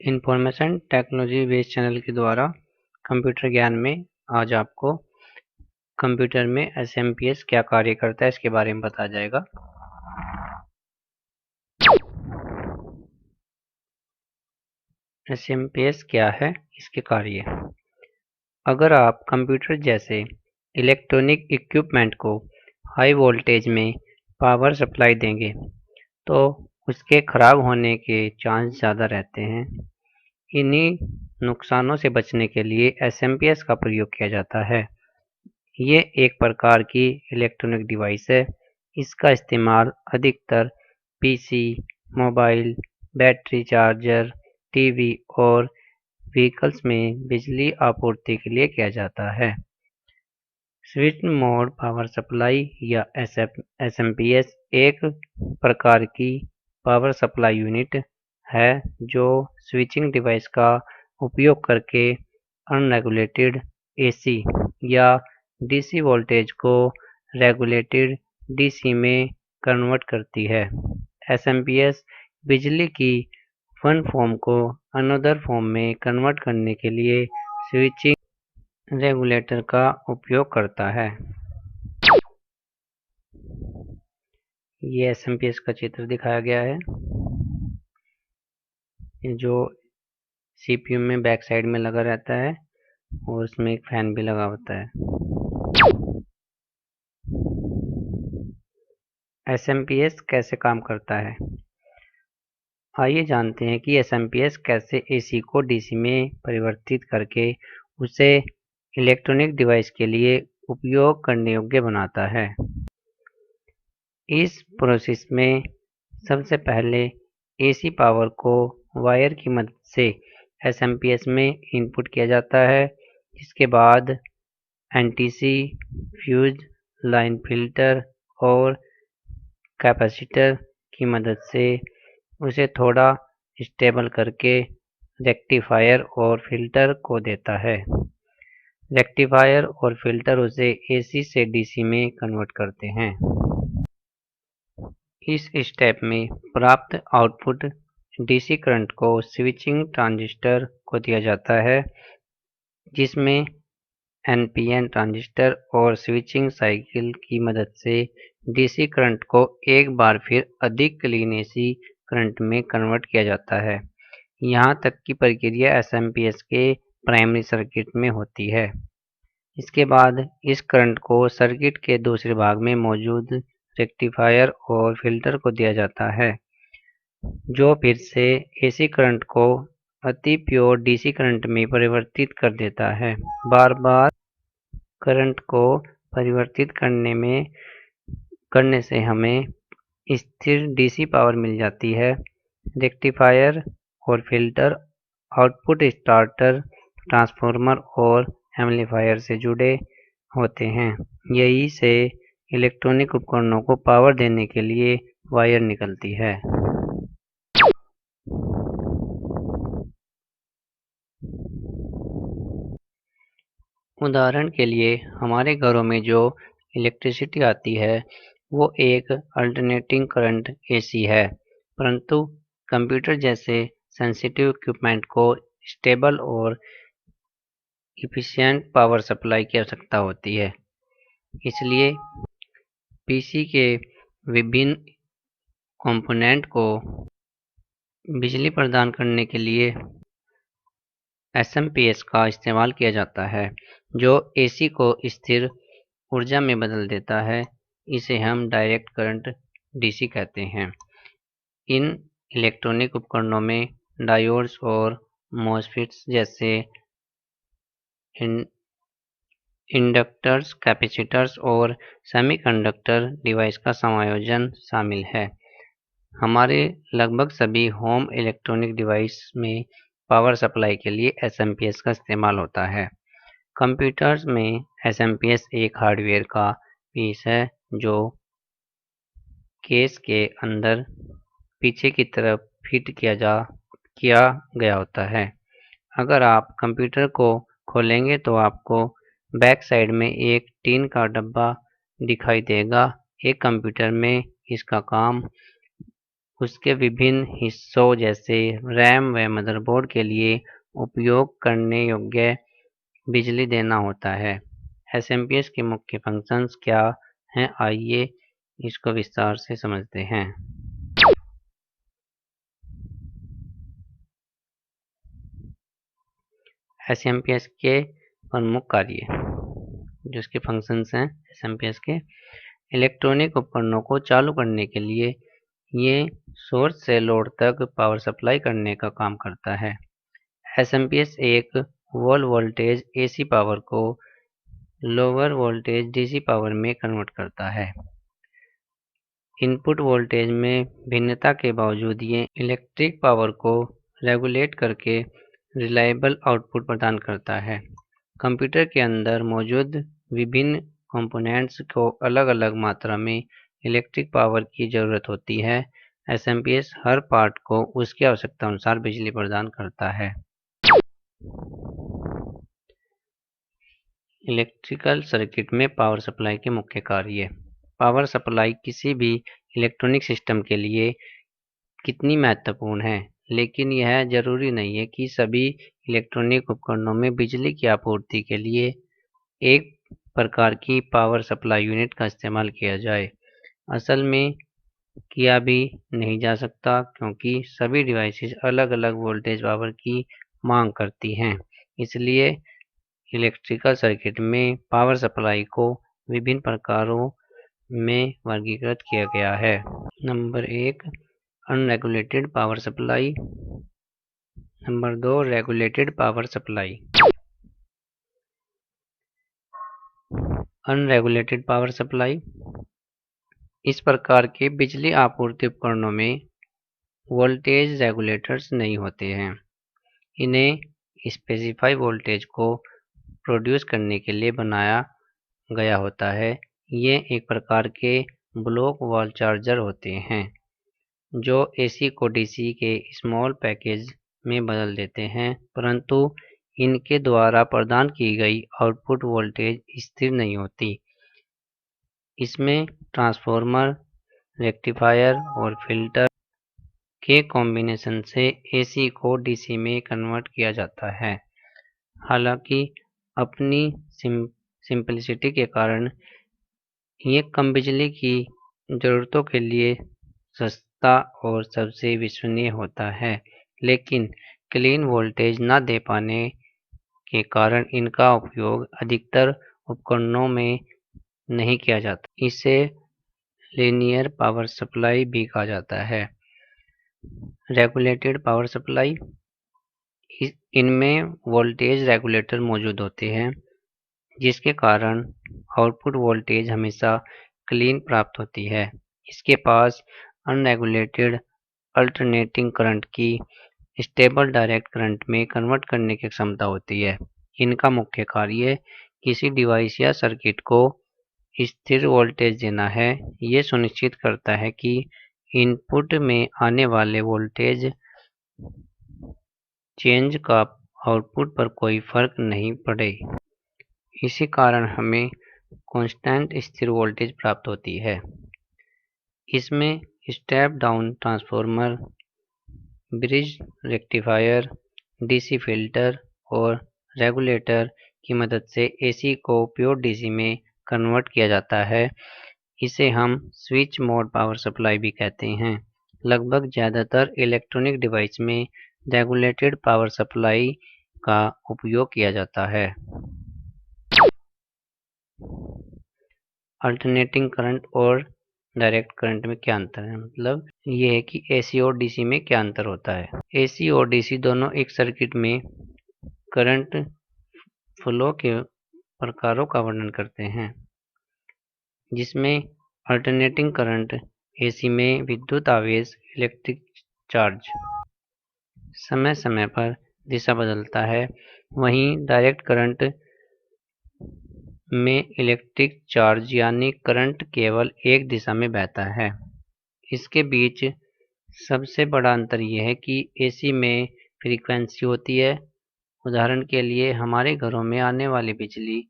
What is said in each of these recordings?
Information technology based channel के द्वारा computer ज्ञान में आज आपको कंप्यूटर में एसएमपीएस क्या कार्य करता है इसके बारे में बताया जाएगा। एसएमपीएस क्या है, इसके कार्य। अगर आप कंप्यूटर जैसे इलेक्ट्रॉनिक इक्विपमेंट को हाई वोल्टेज में पावर सप्लाई देंगे तो उसके खराब होने के चांस ज़्यादा रहते हैं। इन्हीं नुकसानों से बचने के लिए एसएमपीएस का प्रयोग किया जाता है। ये एक प्रकार की इलेक्ट्रॉनिक डिवाइस है। इसका इस्तेमाल अधिकतर PC, mobile, battery charger, TV और व्हीकल्स में बिजली आपूर्ति के लिए किया जाता है। स्विच मोड पावर सप्लाई या एसएमपीएस एक प्रकार की पावर सप्लाई यूनिट है जो स्विचिंग डिवाइस का उपयोग करके अनरेगुलेटेड एसी या डीसी वोल्टेज को रेगुलेटेड डीसी में कन्वर्ट करती है। एसएमपीएस बिजली की वन फॉर्म को अनदर फॉर्म में कन्वर्ट करने के लिए स्विचिंग रेगुलेटर का उपयोग करता है। ये एसएमपीएस का चित्र दिखाया गया है जो सीपीयू में बैक साइड में लगा रहता है और उसमें एक फैन भी लगा होता है। एसएमपीएस कैसे काम करता है, आइए जानते हैं कि एसएमपीएस कैसे एसी को डीसी में परिवर्तित करके उसे इलेक्ट्रॉनिक डिवाइस के लिए उपयोग करने योग्य बनाता है। इस प्रोसेस में सबसे पहले एसी पावर को वायर की मदद से एसएमपीएस में इनपुट किया जाता है। इसके बाद एनटीसी, फ्यूज, लाइन फिल्टर और कैपेसिटर की मदद से उसे थोड़ा स्टेबल करके रेक्टिफायर और फिल्टर को देता है। रेक्टिफायर और फिल्टर उसे एसी से डीसी में कन्वर्ट करते हैं। इस स्टेप में प्राप्त आउटपुट डीसी करंट को स्विचिंग ट्रांजिस्टर को दिया जाता है, जिसमें एनपीएन ट्रांजिस्टर और स्विचिंग साइकिल की मदद से डीसी करंट को एक बार फिर अधिक क्लीन एसी करंट में कन्वर्ट किया जाता है। यहाँ तक की प्रक्रिया एसएमपीएस के प्राइमरी सर्किट में होती है। इसके बाद इस करंट को सर्किट के दूसरे भाग में मौजूद रेक्टिफायर और फिल्टर को दिया जाता है, जो फिर से एसी करंट को अति प्योर डीसी करंट में परिवर्तित कर देता है। बार बार करंट को परिवर्तित करने से हमें स्थिर डीसी पावर मिल जाती है। रेक्टिफायर और फिल्टर आउटपुट स्टार्टर, ट्रांसफार्मर और एम्पलीफायर से जुड़े होते हैं। यही से इलेक्ट्रॉनिक उपकरणों को पावर देने के लिए वायर निकलती है। उदाहरण के लिए हमारे घरों में जो इलेक्ट्रिसिटी आती है वो एक अल्टरनेटिंग करंट एसी है, परंतु कंप्यूटर जैसे सेंसिटिव इक्विपमेंट को स्टेबल और इफिशिएंट पावर सप्लाई की आवश्यकता होती है। इसलिए पीसी के विभिन्न कंपोनेंट को बिजली प्रदान करने के लिए एसएमपीएस का इस्तेमाल किया जाता है, जो एसी को स्थिर ऊर्जा में बदल देता है। इसे हम डायरेक्ट करंट डीसी कहते हैं। इन इलेक्ट्रॉनिक उपकरणों में डायोड्स और मॉसफेट्स जैसे इंडक्टर्स, कैपेसिटर्स और सेमीकंडक्टर डिवाइस का समायोजन शामिल है। हमारे लगभग सभी होम इलेक्ट्रॉनिक डिवाइस में पावर सप्लाई के लिए एसएमपीएस का इस्तेमाल होता है। कंप्यूटर्स में एसएमपीएस एक हार्डवेयर का पीस है जो केस के अंदर पीछे की तरफ फिट किया गया होता है। अगर आप कंप्यूटर को खोलेंगे तो आपको बैक साइड में एक टीन का डब्बा दिखाई देगा। एक कंप्यूटर में इसका काम उसके विभिन्न हिस्सों जैसे रैम व मदरबोर्ड के लिए उपयोग करने योग्य बिजली देना होता है। एसएमपीएस के मुख्य फंक्शंस क्या हैं, आइए इसको विस्तार से समझते हैं। एसएमपीएस के प्रमुख कार्य जो इसके फंक्शंस हैं एसएमपीएस के, इलेक्ट्रॉनिक उपकरणों को चालू करने के लिए ये सोर्स से लोड तक पावर सप्लाई करने का काम करता है। एसएमपीएस एक वोल वोल्टेज एसी पावर को लोअर वोल्टेज डीसी पावर में कन्वर्ट करता है। इनपुट वोल्टेज में भिन्नता के बावजूद ये इलेक्ट्रिक पावर को रेगुलेट करके रिलायबल आउटपुट प्रदान करता है। कंप्यूटर के अंदर मौजूद विभिन्न कंपोनेंट्स को अलग अलग मात्रा में इलेक्ट्रिक पावर की ज़रूरत होती है। एसएमपीएस हर पार्ट को उसकी आवश्यकता अनुसार बिजली प्रदान करता है। इलेक्ट्रिकल सर्किट में पावर सप्लाई के मुख्य कार्य। पावर सप्लाई किसी भी इलेक्ट्रॉनिक सिस्टम के लिए कितनी महत्वपूर्ण है, लेकिन यह जरूरी नहीं है कि सभी इलेक्ट्रॉनिक उपकरणों में बिजली की आपूर्ति के लिए एक प्रकार की पावर सप्लाई यूनिट का इस्तेमाल किया जाए। असल में किया भी नहीं जा सकता, क्योंकि सभी डिवाइसेस अलग अलग वोल्टेज पावर की मांग करती हैं। इसलिए इलेक्ट्रिकल सर्किट में पावर सप्लाई को विभिन्न प्रकारों में वर्गीकृत किया गया है। Number 1, unregulated power supply. Number 2, regulated power supply. Unregulated power supply, इस प्रकार के बिजली आपूर्ति उपकरणों में वोल्टेज रेगुलेटर्स नहीं होते हैं। इन्हें स्पेसिफाई वोल्टेज को प्रोड्यूस करने के लिए बनाया गया होता है। ये एक प्रकार के ब्लॉक वॉल चार्जर होते हैं जो एसी को डीसी के स्मॉल पैकेज में बदल देते हैं, परंतु इनके द्वारा प्रदान की गई आउटपुट वोल्टेज स्थिर नहीं होती। इसमें ट्रांसफॉर्मर, रेक्टिफायर और फिल्टर के कॉम्बिनेशन से एसी को डीसी में कन्वर्ट किया जाता है। हालांकि अपनी सिंपलिसिटी के कारण ये कम बिजली की ज़रूरतों के लिए सस्ता और सबसे विश्वसनीय होता है, लेकिन क्लीन वोल्टेज न दे पाने के कारण इनका उपयोग अधिकतर उपकरणों में नहीं किया जाता। इसे लीनियर पावर सप्लाई भी कहा जाता है। रेगुलेटेड पावर सप्लाई, इनमें वोल्टेज रेगुलेटर मौजूद होते हैं, जिसके कारण आउटपुट वोल्टेज हमेशा क्लीन प्राप्त होती है। इसके पास अनरेगुलेटेड अल्टरनेटिंग करंट की स्टेबल डायरेक्ट करंट में कन्वर्ट करने की क्षमता होती है। इनका मुख्य कार्य किसी डिवाइस या सर्किट को स्थिर वोल्टेज देना है। ये सुनिश्चित करता है कि इनपुट में आने वाले वोल्टेज चेंज का आउटपुट पर कोई फर्क नहीं पड़े। इसी कारण हमें कांस्टेंट स्थिर वोल्टेज प्राप्त होती है। इसमें step down transformer, bridge rectifier, DC filter और रेगुलेटर की मदद से एसी को प्योर डीसी में कन्वर्ट किया जाता है। इसे हम स्विच मोड पावर सप्लाई भी कहते हैं। लगभग ज़्यादातर इलेक्ट्रॉनिक डिवाइस में रेगुलेटेड पावर सप्लाई का उपयोग किया जाता है। अल्टरनेटिंग करंट और डायरेक्ट करंट में क्या अंतर है, मतलब ये है कि एसी और डीसी में क्या अंतर होता है। एसी और डीसी दोनों एक सर्किट में करंट फ्लो के प्रकारों का वर्णन करते हैं, जिसमें अल्टरनेटिंग करंट एसी में विद्युत आवेश इलेक्ट्रिक चार्ज समय समय पर दिशा बदलता है, वहीं डायरेक्ट करंट में इलेक्ट्रिक चार्ज यानी करंट केवल एक दिशा में बहता है। इसके बीच सबसे बड़ा अंतर यह है कि एसी में फ्रीक्वेंसी होती है। उदाहरण के लिए हमारे घरों में आने वाली बिजली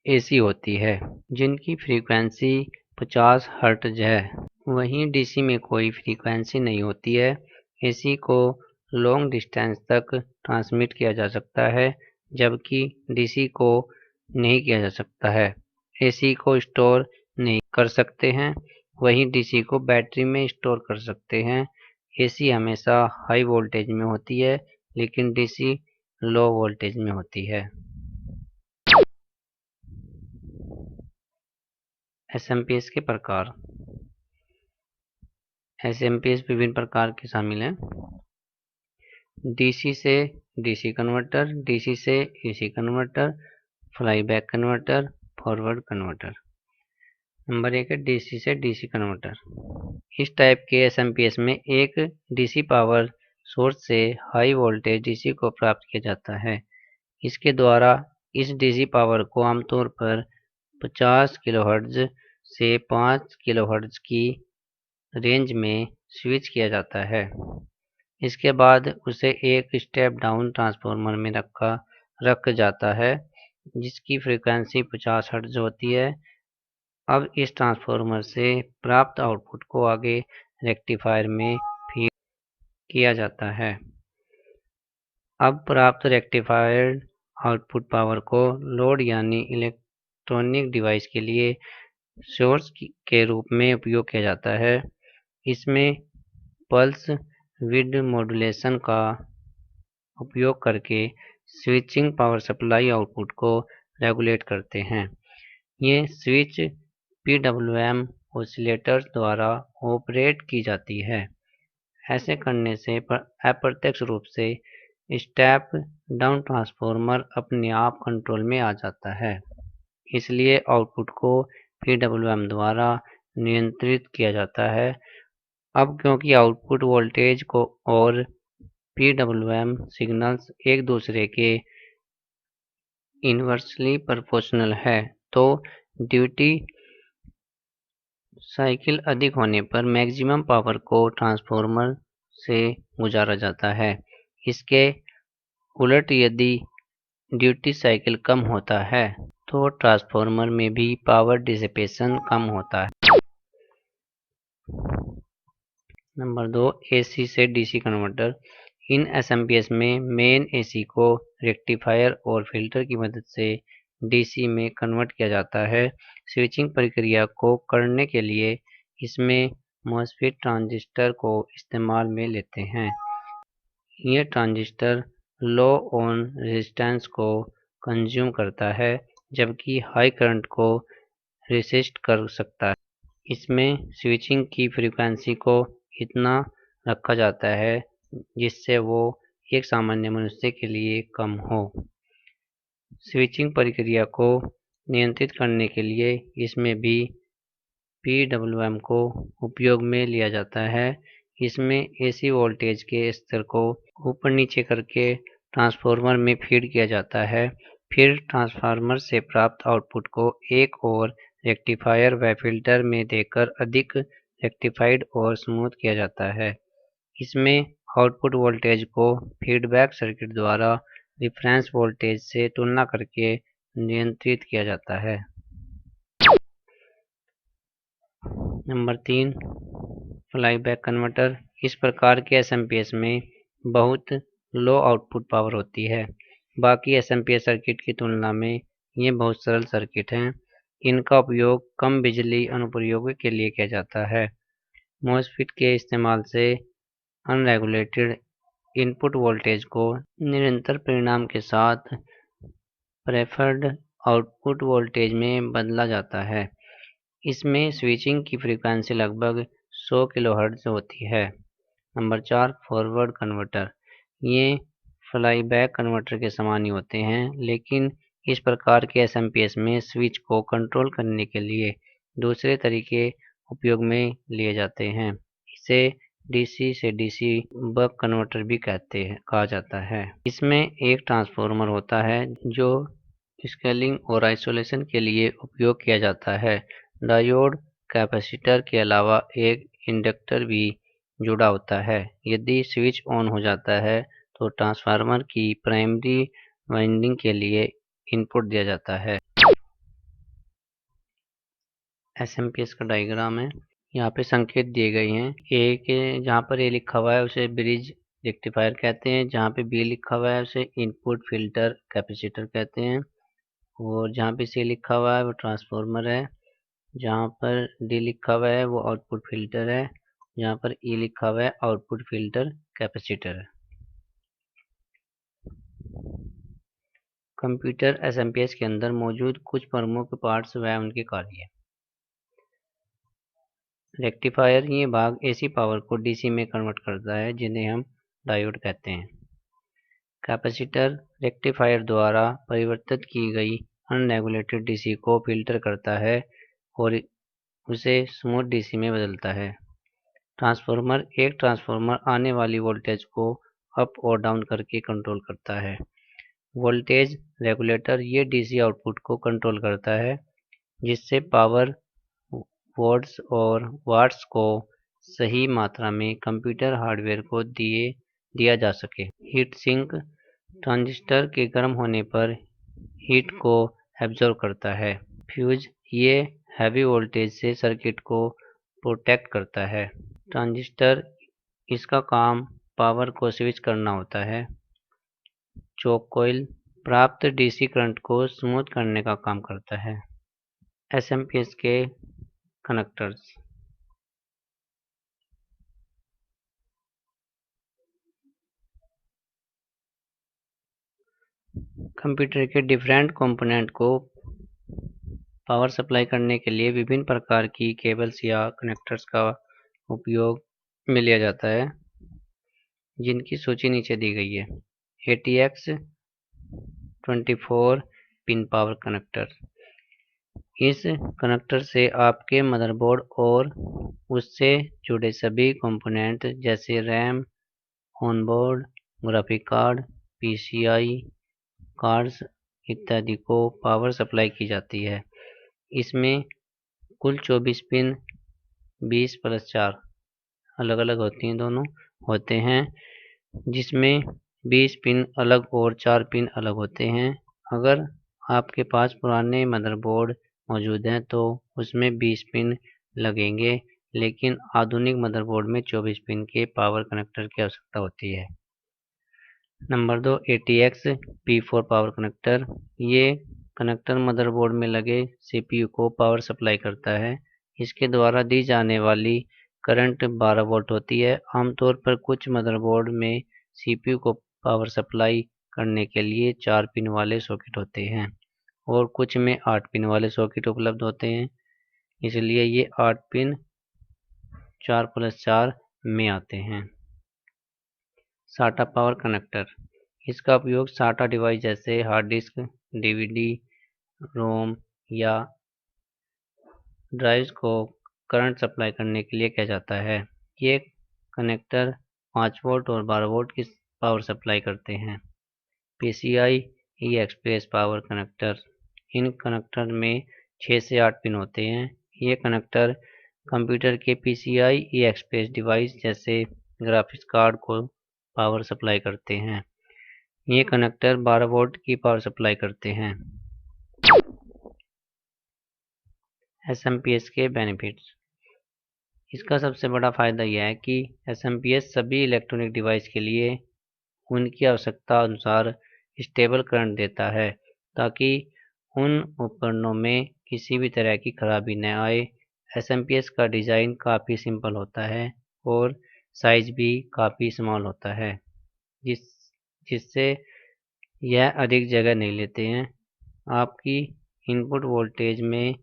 एसी होती है, जिनकी फ्रीक्वेंसी 50 हर्ट्ज है। वहीं डीसी में कोई फ्रीक्वेंसी नहीं होती है। एसी को लॉन्ग डिस्टेंस तक ट्रांसमिट किया जा सकता है, जबकि डीसी को नहीं किया जा सकता है। एसी को स्टोर नहीं कर सकते हैं, वहीं डीसी को बैटरी में स्टोर कर सकते हैं। एसी हमेशा हाई वोल्टेज में होती है, लेकिन डीसी लो वोल्टेज में होती है। एसएमपीएस के प्रकार। एसएमपीएस विभिन्न प्रकार के शामिल हैं। डीसी से डीसी कन्वर्टर, डीसी से AC converter, flyback converter, forward converter. Number 1 है डीसी से डीसी कन्वर्टर। इस टाइप के एसएमपीएस में एक डीसी पावर सोर्स से हाई वोल्टेज डीसी को प्राप्त किया जाता है। इसके द्वारा इस डीसी पावर को आमतौर पर 50 किलोहर्ट्ज से 5 किलोहर्ट्ज की रेंज में स्विच किया जाता है। इसके बाद उसे एक स्टेप डाउन ट्रांसफार्मर में रख जाता है, जिसकी फ्रीक्वेंसी 50 हर्ट्ज होती है। अब इस ट्रांसफार्मर से प्राप्त आउटपुट को आगे रेक्टिफायर में फीड किया जाता है। अब प्राप्त रेक्टिफाइड आउटपुट पावर को लोड यानी इलेक्ट्रॉनिक डिवाइस के लिए सोर्स के रूप में उपयोग किया जाता है। इसमें पल्स विड मॉड्यूलेशन का उपयोग करके स्विचिंग पावर सप्लाई आउटपुट को रेगुलेट करते हैं। ये स्विच PWM ऑसिलेटर्स द्वारा ऑपरेट की जाती है। ऐसे करने से अप्रत्यक्ष रूप से स्टेप डाउन ट्रांसफार्मर अपने आप कंट्रोल में आ जाता है, इसलिए आउटपुट को PWM द्वारा नियंत्रित किया जाता है। अब क्योंकि आउटपुट वोल्टेज को और PWM सिग्नल्स एक दूसरे के इन्वर्सली प्रोपोर्शनल है, तो ड्यूटी साइकिल अधिक होने पर मैक्सिमम पावर को ट्रांसफार्मर से गुजारा जाता है। इसके उलट यदि ड्यूटी साइकिल कम होता है, तो ट्रांसफार्मर में भी पावर डिसिपेशन कम होता है। नंबर 2 एसी से डीसी कन्वर्टर। इन एसएमपीएस में मेन एसी को रेक्टिफायर और फिल्टर की मदद से डीसी में कन्वर्ट किया जाता है। स्विचिंग प्रक्रिया को करने के लिए इसमें मॉसफेट ट्रांजिस्टर को इस्तेमाल में लेते हैं। ये ट्रांजिस्टर लो ऑन रेजिस्टेंस को कंज्यूम करता है, जबकि हाई करंट को रेसिस्ट कर सकता है। इसमें स्विचिंग की फ्रीक्वेंसी को इतना रखा जाता है जिससे वो एक सामान्य मनुष्य के लिए कम हो। स्विचिंग प्रक्रिया को नियंत्रित करने के लिए इसमें भी PWM को उपयोग में लिया जाता है। इसमें एसी वोल्टेज के स्तर को ऊपर नीचे करके ट्रांसफार्मर में फीड किया जाता है। फिर ट्रांसफार्मर से प्राप्त आउटपुट को एक और रेक्टिफायर व फिल्टर में देकर अधिक रेक्टिफाइड और स्मूथ किया जाता है। इसमें आउटपुट वोल्टेज को फीडबैक सर्किट द्वारा रिफरेंस वोल्टेज से तुलना करके नियंत्रित किया जाता है। Number 3 flyback converter. इस प्रकार के एसएमपीएस में बहुत लो आउटपुट पावर होती है। बाकी एसएमपीएस सर्किट की तुलना में ये बहुत सरल सर्किट हैं। इनका उपयोग कम बिजली अनुप्रयोगों के लिए किया जाता है। मॉसफेट के इस्तेमाल से अनरेगुलेटेड इनपुट वोल्टेज को निरंतर परिमाण के साथ प्रेफर्ड आउटपुट वोल्टेज में बदला जाता है। इसमें स्विचिंग की फ्रीक्वेंसी लगभग 100 किलोहर्ट्ज होती है। Number 4 forward converter. ये फ्लाईबैक कन्वर्टर के समान ही होते हैं, लेकिन इस प्रकार के एसएमपीएस में स्विच को कंट्रोल करने के लिए दूसरे तरीके उपयोग में लिए जाते हैं। इसे डीसी से डीसी बक कन्वर्टर भी कहा जाता है। इसमें एक ट्रांसफार्मर होता है जो स्केलिंग और आइसोलेशन के लिए उपयोग किया जाता है। डायोड, कैपेसिटर के अलावा एक इंडक्टर भी जुड़ा होता है। यदि स्विच ऑन हो जाता है तो ट्रांसफार्मर की प्राइमरी वाइंडिंग के लिए इनपुट दिया जाता है। एसएमपीएस का डायग्राम है। यहाँ पे संकेत दिए गए हैं। ए के जहाँ पर ए लिखा हुआ है उसे ब्रिज रेक्टिफायर कहते हैं, जहाँ पे बी लिखा हुआ है उसे इनपुट फिल्टर कैपेसिटर कहते हैं, और जहाँ पे सी लिखा हुआ है वो ट्रांसफॉर्मर है, जहाँ पर डी लिखा हुआ है वो आउटपुट फिल्टर है, जहाँ पर ई लिखा हुआ है आउटपुट फिल्टर कैपेसिटर है। कंप्यूटर एसएमपीएस के अंदर मौजूद कुछ प्रमुख पार्ट्स व उनके कार्य। रेक्टिफायर ये भाग एसी पावर को डीसी में कन्वर्ट करता है, जिन्हें हम डायोड कहते हैं। कैपेसिटर रेक्टिफायर द्वारा परिवर्तित की गई अनरेगुलेटेड डीसी को फिल्टर करता है और उसे स्मूथ डीसी में बदलता है। ट्रांसफॉर्मर एक ट्रांसफॉर्मर आने वाली वोल्टेज को अप और डाउन करके कंट्रोल करता है। वोल्टेज रेगुलेटर ये डीसी आउटपुट को कंट्रोल करता है, जिससे पावर वोल्ट्स और वाट्स को सही मात्रा में कंप्यूटर हार्डवेयर को दिया जा सके। हीट सिंक ट्रांजिस्टर के गर्म होने पर हीट को एब्जॉर्ब करता है। फ्यूज ये हैवी वोल्टेज से सर्किट को प्रोटेक्ट करता है। ट्रांजिस्टर इसका काम पावर को स्विच करना होता है। चोक कॉइल प्राप्त डीसी करंट को स्मूथ करने का काम करता है। एसएमपीएस के कनेक्टर्स। कंप्यूटर के डिफरेंट कंपोनेंट को पावर सप्लाई करने के लिए विभिन्न प्रकार की केबल्स या कनेक्टर्स का उपयोग में लिया जाता है, जिनकी सूची नीचे दी गई है। ATX 24 pin power connector. इस कनेक्टर से आपके मदरबोर्ड और उससे जुड़े सभी कंपोनेंट जैसे RAM, onboard graphic card, PCI cards इत्यादि को पावर सप्लाई की जाती है। इसमें कुल 24 पिन 20+4 अलग अलग होती हैं, दोनों होते हैं, जिसमें 20 पिन अलग और 4 पिन अलग होते हैं। अगर आपके पास पुराने मदरबोर्ड मौजूद हैं तो उसमें 20 पिन लगेंगे, लेकिन आधुनिक मदरबोर्ड में 24 पिन के पावर कनेक्टर की आवश्यकता होती है। Number 2 ATX P4 power connector. ये कनेक्टर मदरबोर्ड में लगे CPU को पावर सप्लाई करता है। इसके द्वारा दी जाने वाली करंट 12 वोल्ट होती है। आमतौर पर कुछ मदरबोर्ड में CPU को पावर सप्लाई करने के लिए 4 पिन वाले सॉकेट होते हैं और कुछ में 8 पिन वाले सॉकेट उपलब्ध होते हैं, इसलिए ये 8 पिन 4+4 में आते हैं। SATA power connector. इसका उपयोग SATA डिवाइस जैसे हार्ड डिस्क, DVD, रोम या ड्राइव्स को करंट सप्लाई करने के लिए किया जाता है। ये कनेक्टर 5 वोल्ट और 12 वोल्ट की पावर सप्लाई करते हैं। PCI express power connector. इन कनेक्टर में 6 से 8 पिन होते हैं। ये कनेक्टर कंप्यूटर के PCI एक्सप्रेस डिवाइस जैसे ग्राफिक्स कार्ड को पावर सप्लाई करते हैं। ये कनेक्टर 12 वोल्ट की पावर सप्लाई करते हैं। SMPS के बेनिफिट्स। इसका सबसे बड़ा फ़ायदा यह है कि SMPS सभी इलेक्ट्रॉनिक डिवाइस के लिए उनकी आवश्यकता अनुसार स्टेबल करंट देता है, ताकि उन उपकरणों में किसी भी तरह की खराबी न आए। SMPS का डिज़ाइन काफ़ी सिंपल होता है और साइज भी काफ़ी स्मॉल होता है, जिससे यह अधिक जगह नहीं लेते हैं। आपकी इनपुट वोल्टेज में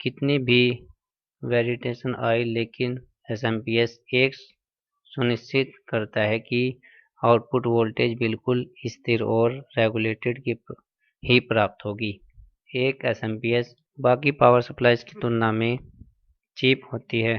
कितनी भी वेरिएशन आए, लेकिन SMPS एक सुनिश्चित करता है कि आउटपुट वोल्टेज बिल्कुल स्थिर और रेगुलेटेड ही प्राप्त होगी। एक SMPS बाकी पावर सप्लाईज की तुलना में चीप होती है।